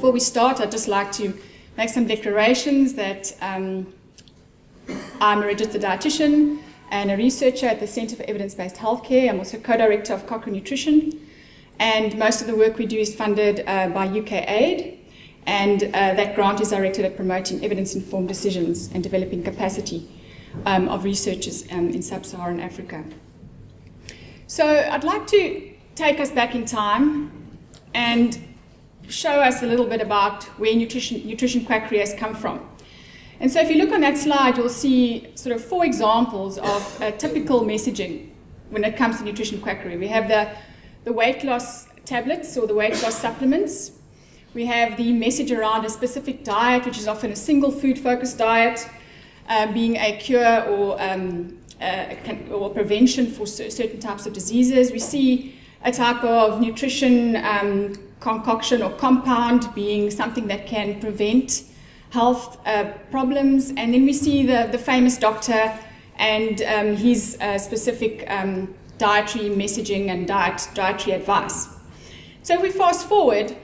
Before we start, I'd just like to make some declarations that I'm a registered dietitian and a researcher at the Centre for Evidence-Based Healthcare. I'm also co-director of Quackery Nutrition, and most of the work we do is funded by UK Aid, and that grant is directed at promoting evidence-informed decisions and developing capacity of researchers in sub-Saharan Africa. So I'd like to take us back in time and show us a little bit about where nutrition quackery has come from. And so if you look on that slide, you'll see sort of 4 examples of typical messaging when it comes to nutrition quackery. We have the weight loss tablets or the weight loss supplements. We have the message around a specific diet, which is often a single food focused diet, being a cure or prevention for certain types of diseases. We see a type of nutrition concoction or compound being something that can prevent health problems. And then we see the famous doctor and his specific dietary messaging and dietary advice. So if we fast forward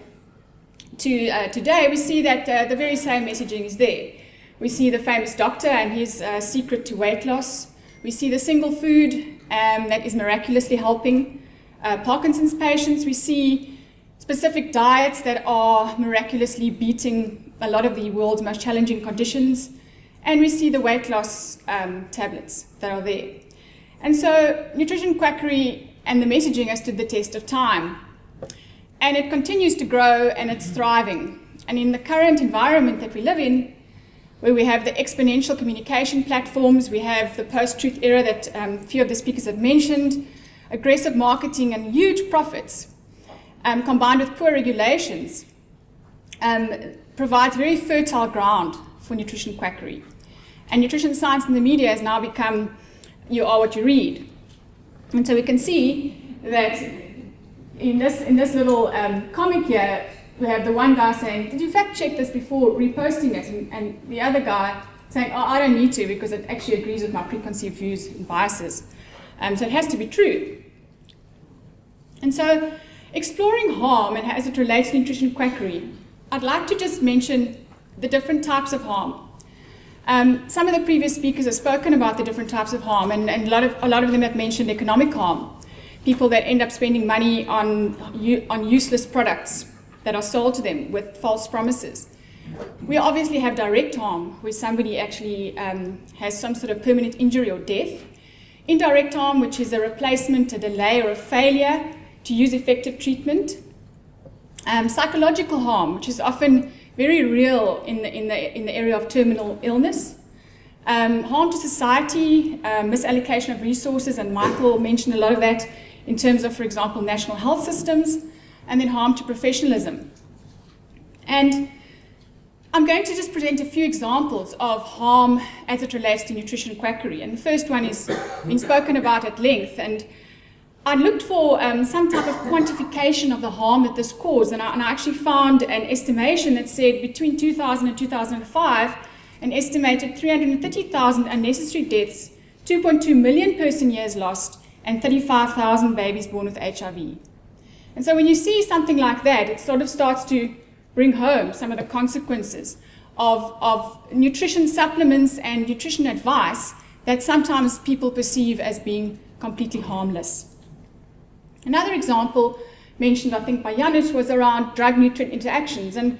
to today, we see that the very same messaging is there. We see the famous doctor and his secret to weight loss. We see the single food that is miraculously helping Parkinson's patients. We see specific diets that are miraculously beating a lot of the world's most challenging conditions. And we see the weight loss tablets that are there. And so nutrition quackery and the messaging has stood the test of time. And it continues to grow and it's thriving. And in the current environment that we live in, where we have the exponential communication platforms, we have the post-truth era that a few of the speakers have mentioned, aggressive marketing and huge profits, combined with poor regulations, provides very fertile ground for nutrition quackery. And nutrition science in the media has now become, you are what you read. And so we can see that in this little comic here, we have the one guy saying, did you fact check this before reposting it? And the other guy saying, oh, I don't need to because it actually agrees with my preconceived views and biases. So it has to be true. And so exploring harm and as it relates to nutrition quackery, I'd like to just mention the different types of harm. Some of the previous speakers have spoken about the different types of harm, and a lot of them have mentioned economic harm. People that end up spending money on useless products that are sold to them with false promises. We obviously have direct harm, where somebody actually has some sort of permanent injury or death. Indirect harm, which is a replacement, a delay, or a failure to use effective treatment. Psychological harm, which is often very real in the area of terminal illness. Harm to society, misallocation of resources, and Michael mentioned a lot of that in terms of, for example, national health systems, and then harm to professionalism. And I'm going to just present a few examples of harm as it relates to nutrition quackery. And the first one is been spoken about at length. And I looked for some type of quantification of the harm that this caused, and I actually found an estimation that said between 2000 and 2005, an estimated 330,000 unnecessary deaths, 2.2 million person years lost, and 35,000 babies born with HIV. And so when you see something like that, it sort of starts to bring home some of the consequences of nutrition supplements and nutrition advice that sometimes people perceive as being completely harmless. Another example mentioned, I think, by Janusz was around drug-nutrient interactions. And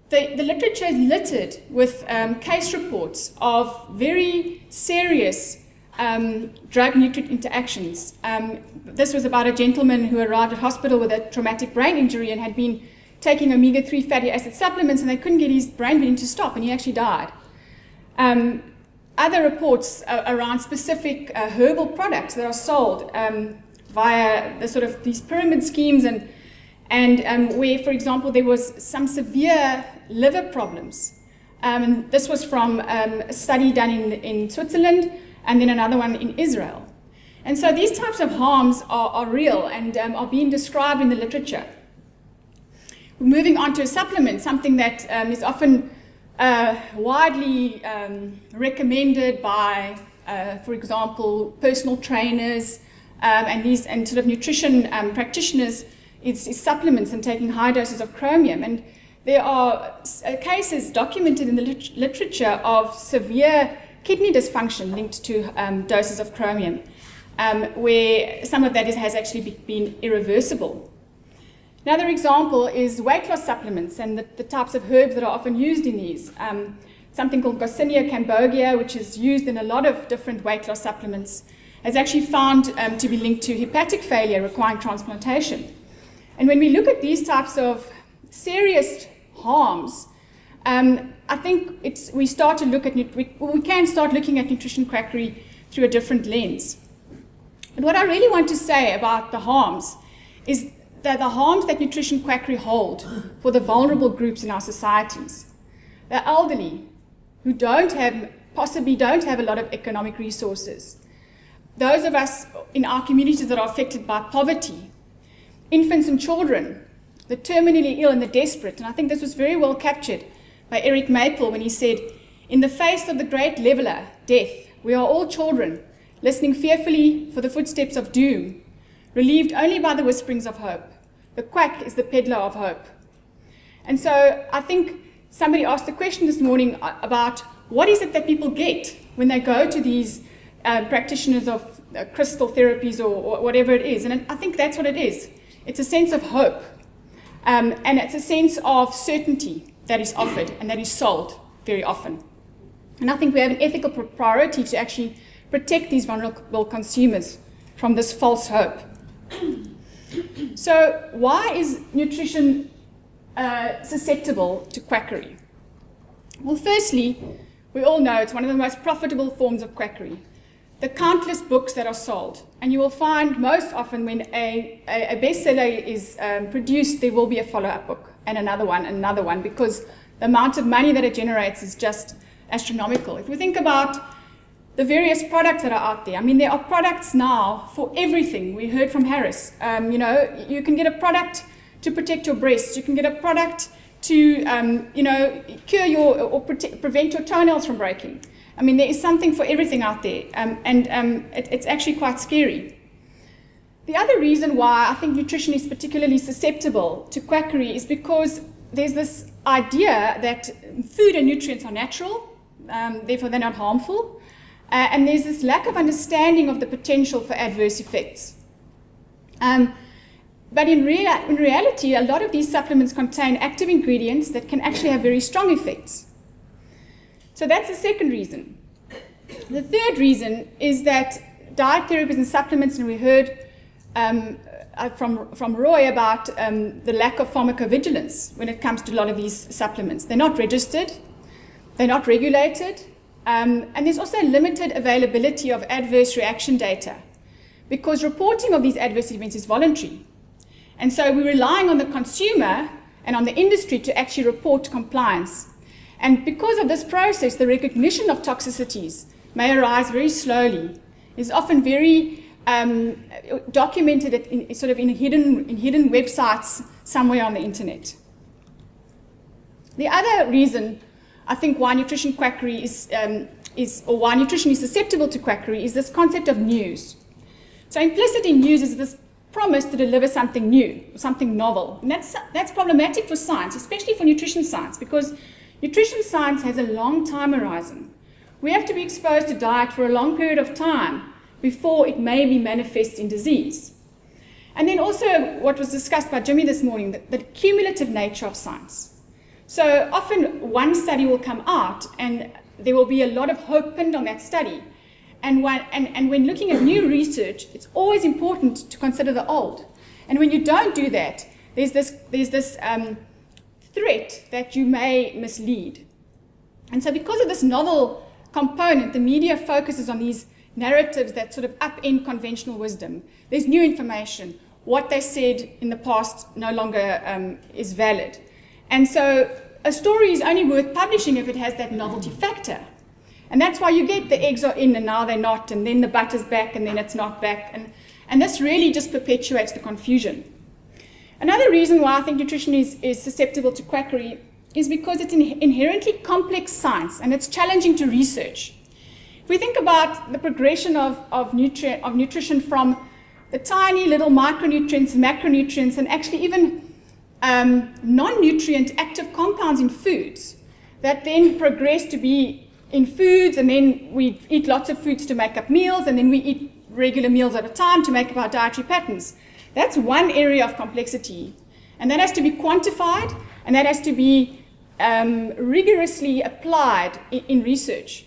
the literature is littered with case reports of very serious drug-nutrient interactions. This was about a gentleman who arrived at hospital with a traumatic brain injury and had been taking omega-3 fatty acid supplements, and they couldn't get his brain bleeding to stop, and he actually died. Other reports around specific herbal products that are sold via the sort of these pyramid schemes, and where, for example, there was some severe liver problems. And this was from a study done in Switzerland, and then another one in Israel. And so these types of harms are real and are being described in the literature. Moving on to a supplement, something that is often widely recommended by, for example, personal trainers and sort of nutrition practitioners, is supplements and taking high doses of chromium. And there are cases documented in the literature of severe kidney dysfunction linked to doses of chromium, where some of that has actually been irreversible. Another example is weight loss supplements and the types of herbs that are often used in these. Something called Garcinia cambogia, which is used in a lot of different weight loss supplements, is actually found to be linked to hepatic failure requiring transplantation. And when we look at these types of serious harms, I think we can start looking at nutrition quackery through a different lens. But what I really want to say about the harms is that the harms that nutrition quackery hold for the vulnerable groups in our societies, the elderly who possibly don't have a lot of economic resources, those of us in our communities that are affected by poverty, infants and children, the terminally ill and the desperate. And I think this was very well captured by Eric Maple when he said, "In the face of the great leveler, death, we are all children, listening fearfully for the footsteps of doom, relieved only by the whisperings of hope. The quack is the peddler of hope." And so I think somebody asked a question this morning about what is it that people get when they go to these practitioners of crystal therapies or whatever it is. And I think that's what it is. It's a sense of hope. And it's a sense of certainty that is offered and that is sold very often. And I think we have an ethical priority to actually protect these vulnerable consumers from this false hope. So why is nutrition susceptible to quackery? Well, firstly, we all know it's one of the most profitable forms of quackery. The countless books that are sold, and you will find most often when a bestseller is produced, there will be a follow-up book and another one, because the amount of money that it generates is just astronomical. If we think about the various products that are out there, I mean, there are products now for everything. We heard from Harris. You can get a product to protect your breasts. You can get a product to, cure or prevent your toenails from breaking. I mean, there is something for everything out there, it's actually quite scary. The other reason why I think nutrition is particularly susceptible to quackery is because there's this idea that food and nutrients are natural, therefore they're not harmful, and there's this lack of understanding of the potential for adverse effects. But in reality, a lot of these supplements contain active ingredients that can actually have very strong effects. So that's the second reason. The third reason is that diet therapies and supplements, and we heard from Roy about the lack of pharmacovigilance when it comes to a lot of these supplements. They're not registered, they're not regulated, and there's also limited availability of adverse reaction data because reporting of these adverse events is voluntary. And so we're relying on the consumer and on the industry to actually report compliance. And because of this process, the recognition of toxicities may arise very slowly. It's often very documented in hidden websites somewhere on the internet. The other reason I think why nutrition quackery why nutrition is susceptible to quackery is this concept of news. So implicit in news is this promise to deliver something new, something novel. And that's problematic for science, especially for nutrition science, because nutrition science has a long time horizon. We have to be exposed to diet for a long period of time before it may be manifest in disease. And then also what was discussed by Jimmy this morning, the cumulative nature of science. So often one study will come out and there will be a lot of hope pinned on that study. And when looking at new research, it's always important to consider the old. And when you don't do that, there's this threat that you may mislead. And so because of this novel component, the media focuses on these narratives that sort of upend conventional wisdom. There's new information. What they said in the past no longer is valid. And so a story is only worth publishing if it has that novelty factor. And that's why you get the eggs are in and now they're not, and then the butter's back and then it's not back. And this really just perpetuates the confusion. Another reason why I think nutrition is susceptible to quackery is because it's an inherently complex science and it's challenging to research. If we think about the progression of nutrition from the tiny little micronutrients, macronutrients, and actually even non-nutrient active compounds in foods that then progress to be in foods, and then we eat lots of foods to make up meals, and then we eat regular meals at a time to make up our dietary patterns. That's one area of complexity, and that has to be quantified, and that has to be rigorously applied in research.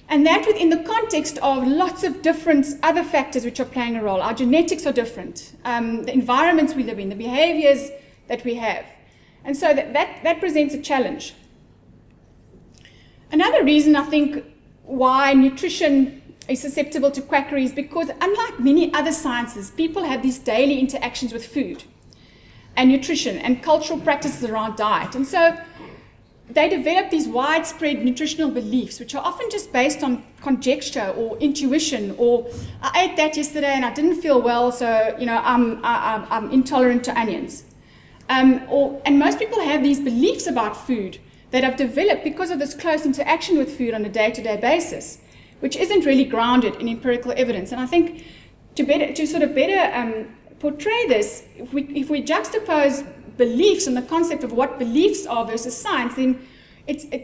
And that within the context of lots of different other factors which are playing a role. Our genetics are different, the environments we live in, the behaviors that we have. And so that presents a challenge. Another reason I think why nutrition is susceptible to quackery is because, unlike many other sciences, people have these daily interactions with food and nutrition and cultural practices around diet. And so they develop these widespread nutritional beliefs, which are often just based on conjecture or intuition, or I ate that yesterday and I didn't feel well, so I'm intolerant to onions. And most people have these beliefs about food that have developed because of this close interaction with food on a day-to-day basis, which isn't really grounded in empirical evidence. And I think to better portray this, if we juxtapose beliefs and the concept of what beliefs are versus science, then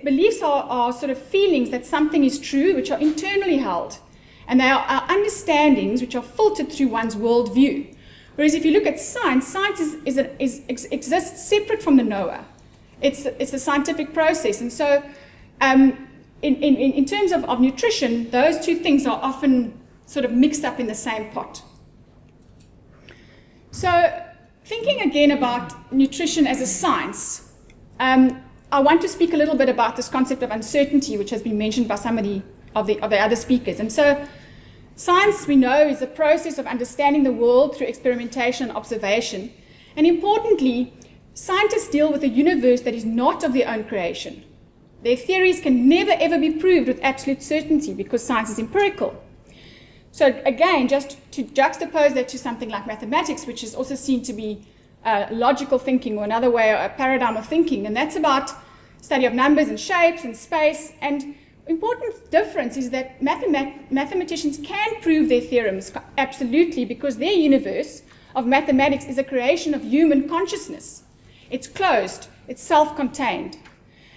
beliefs are sort of feelings that something is true, which are internally held, and they are understandings which are filtered through one's worldview. Whereas if you look at science, exists separate from the knower. It's a scientific process, and so in terms of nutrition, those two things are often sort of mixed up in the same pot. So, thinking again about nutrition as a science, I want to speak a little bit about this concept of uncertainty, which has been mentioned by some of the other speakers. And so, science, we know, is a process of understanding the world through experimentation and observation. And importantly, scientists deal with a universe that is not of their own creation. Their theories can never ever be proved with absolute certainty because science is empirical. So again, just to juxtapose that to something like mathematics, which is also seen to be logical thinking, or another way, or a paradigm of thinking, and that's about study of numbers and shapes and space. And important difference is that mathematicians can prove their theorems absolutely, because their universe of mathematics is a creation of human consciousness. It's closed, it's self-contained.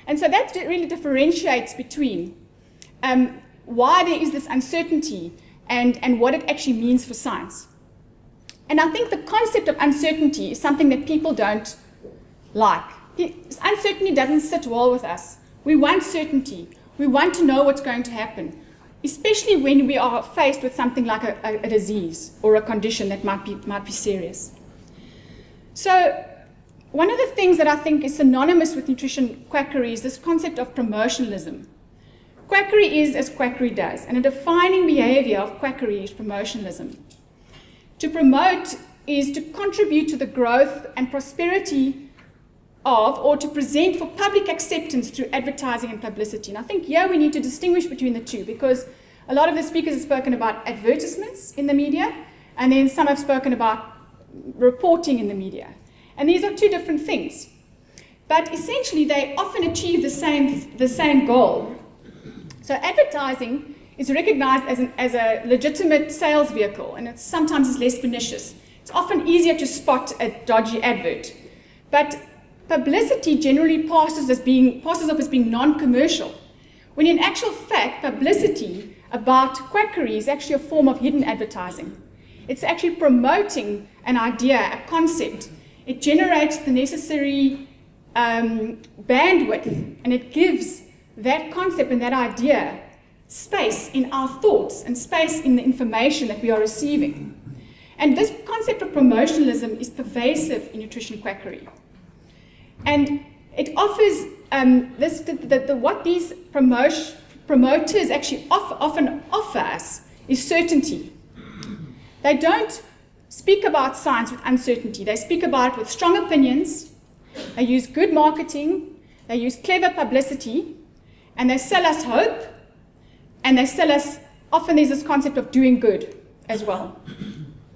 And so that really differentiates between why there is this uncertainty and what it actually means for science. And I think the concept of uncertainty is something that people don't like. Uncertainty doesn't sit well with us. We want certainty. We want to know what's going to happen, especially when we are faced with something like a disease or a condition that might be serious. So one of the things that I think is synonymous with nutrition quackery is this concept of promotionalism. Quackery is as quackery does, and a defining behavior of quackery is promotionalism. To promote is to contribute to the growth and prosperity of, or to present for public acceptance through advertising and publicity. And I think here we need to distinguish between the two, because a lot of the speakers have spoken about advertisements in the media, and then some have spoken about reporting in the media. And these are two different things. But essentially, they often achieve the same goal. So advertising is recognized as a legitimate sales vehicle, and sometimes it's less pernicious. It's often easier to spot a dodgy advert. But publicity generally passes off as being non-commercial, when in actual fact, publicity about quackery is actually a form of hidden advertising. It's actually promoting an idea, a concept. It generates the necessary bandwidth, and it gives that concept and that idea space in our thoughts and space in the information that we are receiving. And this concept of promotionalism is pervasive in nutrition quackery. And it offers what these promoters actually often offer us is certainty. They don't speak about science with uncertainty. They speak about it with strong opinions. They use good marketing. They use clever publicity. And they sell us hope. And they sell us, often there's this concept of doing good as well,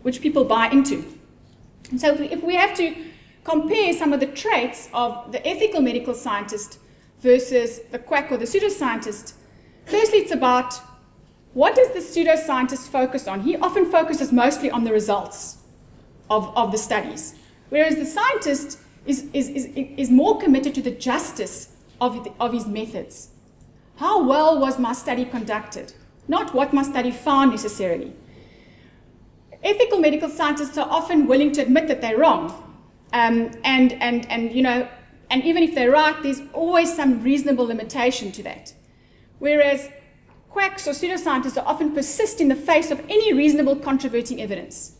which people buy into. And so if we have to compare some of the traits of the ethical medical scientist versus the quack or the pseudoscientist, firstly it's about what does the pseudoscientist focus on? He often focuses mostly on the results of the studies, whereas the scientist is more committed to the justice of his methods. How well was my study conducted? Not what my study found necessarily. Ethical medical scientists are often willing to admit that they're wrong. And even if they're right, there's always some reasonable limitation to that. Whereas quacks or pseudoscientists are often persist in the face of any reasonable controverting evidence.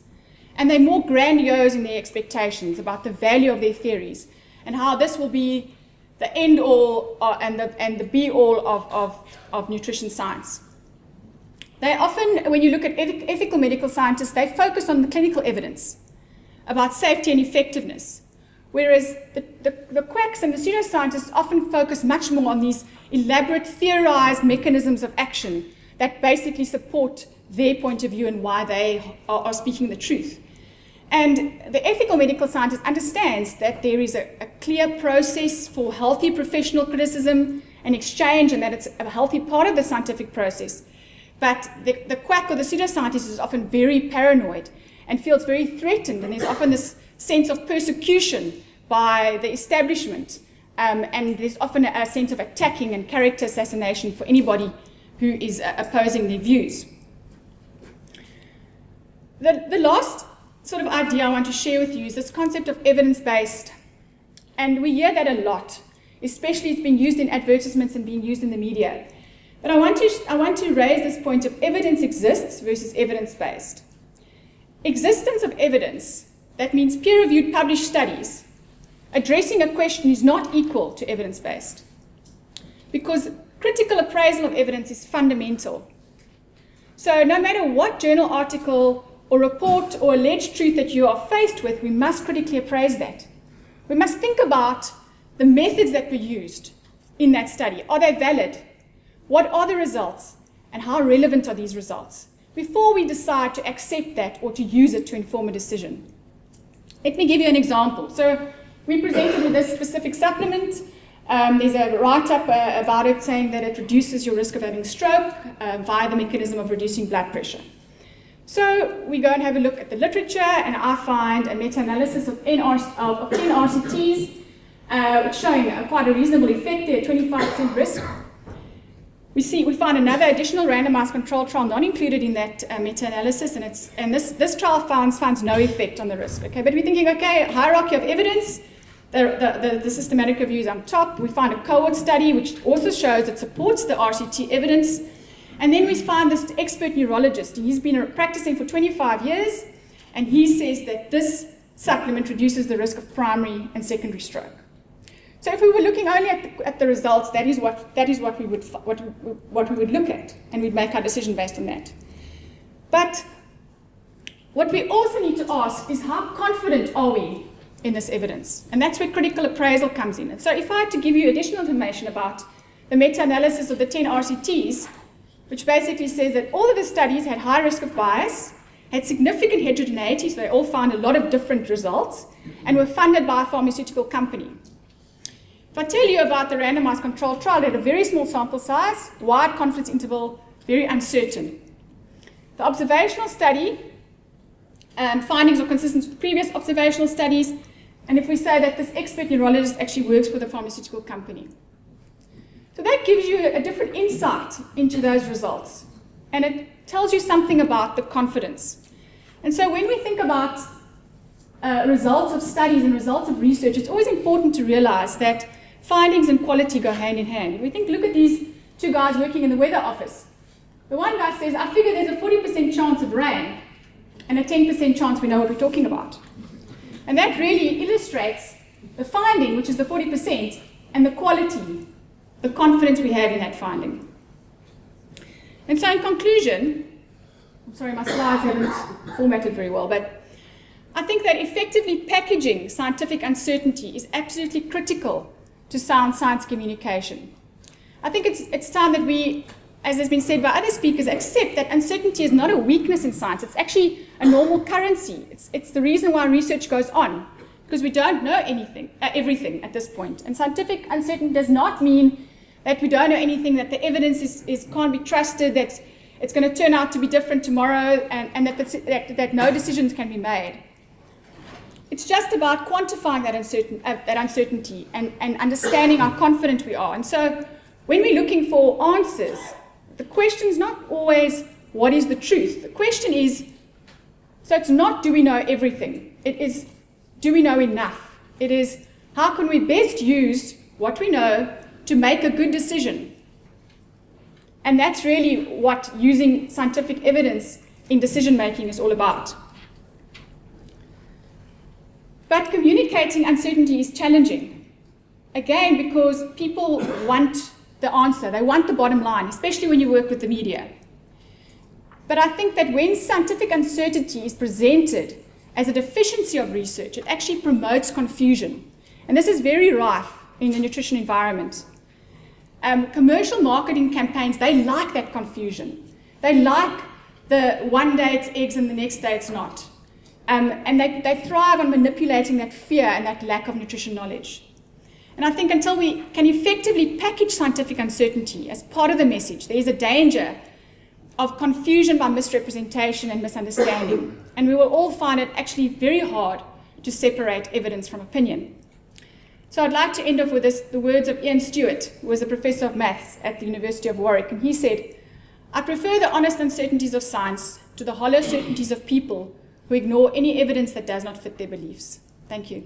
And they're more grandiose in their expectations about the value of their theories and how this will be the end all and the be all of nutrition science. They often, when you look at ethical medical scientists, they focus on the clinical evidence about safety and effectiveness, whereas the quacks and the pseudoscientists often focus much more on these elaborate theorized mechanisms of action that basically support their point of view and why they are speaking the truth. And the ethical medical scientist understands that there is a clear process for healthy professional criticism and exchange, and that it's a healthy part of the scientific process. But the quack or the pseudoscientist is often very paranoid and feels very threatened, and there's often this sense of persecution by the establishment, and there's often a sense of attacking and character assassination for anybody who is opposing their views. The last sort of idea I want to share with you is this concept of evidence-based, and we hear that a lot, especially it's being used in advertisements and being used in the media. But I want to raise this point of evidence exists versus evidence-based. Existence of evidence, that means peer-reviewed published studies, addressing a question is not equal to evidence-based, because critical appraisal of evidence is fundamental. So no matter what journal article or report or alleged truth that you are faced with, we must critically appraise that. We must think about the methods that were used in that study. Are they valid? What are the results? And how relevant are these results? Before we decide to accept that or to use it to inform a decision. Let me give you an example. So we presented with this specific supplement. There's a write-up about it saying that it reduces your risk of having stroke via the mechanism of reducing blood pressure. So we go and have a look at the literature, and I find a meta-analysis of 10 RCTs, which showing quite a reasonable effect there, 25% risk. We find another additional randomized control trial not included in that meta-analysis, and this trial finds no effect on the risk. Okay, but we're thinking, okay, hierarchy of evidence, the systematic review is on top. We find a cohort study which also shows it supports the RCT evidence. And then we find this expert neurologist. He's been practicing for 25 years, and he says that this supplement reduces the risk of primary and secondary stroke. So if we were looking only at the results, that is what we would look at, and we'd make our decision based on that. But what we also need to ask is, how confident are we in this evidence? And that's where critical appraisal comes in. And so if I had to give you additional information about the meta-analysis of the 10 RCTs, which basically says that all of the studies had high risk of bias, had significant heterogeneity, so they all found a lot of different results, and were funded by a pharmaceutical company. If I tell you about the randomized control trial, it had a very small sample size, wide confidence interval, very uncertain. The observational study, findings are consistent with previous observational studies, and if we say that this expert neurologist actually works for the pharmaceutical company. So that gives you a different insight into those results, and it tells you something about the confidence. And so when we think about results of studies and results of research, it's always important to realize that findings and quality go hand in hand. If we think, look at these two guys working in the weather office. The one guy says, I figure there's a 40% chance of rain and a 10% chance we know what we're talking about. And that really illustrates the finding, which is the 40%, and the quality, the confidence we have in that finding. And so in conclusion, I'm sorry, my slides haven't formatted very well, but I think that effectively packaging scientific uncertainty is absolutely critical to sound science communication. I think it's time that we, as has been said by other speakers, accept that uncertainty is not a weakness in science. It's actually a normal currency. It's the reason why research goes on, because we don't know everything at this point. And scientific uncertainty does not mean that we don't know anything, that the evidence can't be trusted, that it's going to turn out to be different tomorrow, and that no decisions can be made. It's just about quantifying that uncertainty and understanding how confident we are. And so when we're looking for answers, the question is not always what is the truth. The question is, so it's not do we know everything. It is do we know enough. It is how can we best use what we know to make a good decision. And that's really what using scientific evidence in decision making is all about. But communicating uncertainty is challenging. Again, because people want the answer, they want the bottom line, especially when you work with the media. But I think that when scientific uncertainty is presented as a deficiency of research, it actually promotes confusion. And this is very rife in the nutrition environment. Commercial marketing campaigns, they like that confusion. They like the one day it's eggs and the next day it's not. And they thrive on manipulating that fear and that lack of nutrition knowledge. And I think until we can effectively package scientific uncertainty as part of the message, there is a danger of confusion by misrepresentation and misunderstanding. And we will all find it actually very hard to separate evidence from opinion. So I'd like to end off with the words of Ian Stewart, who was a professor of maths at the University of Warwick. And he said, "I prefer the honest uncertainties of science to the hollow certainties of people who ignore any evidence that does not fit their beliefs." Thank you.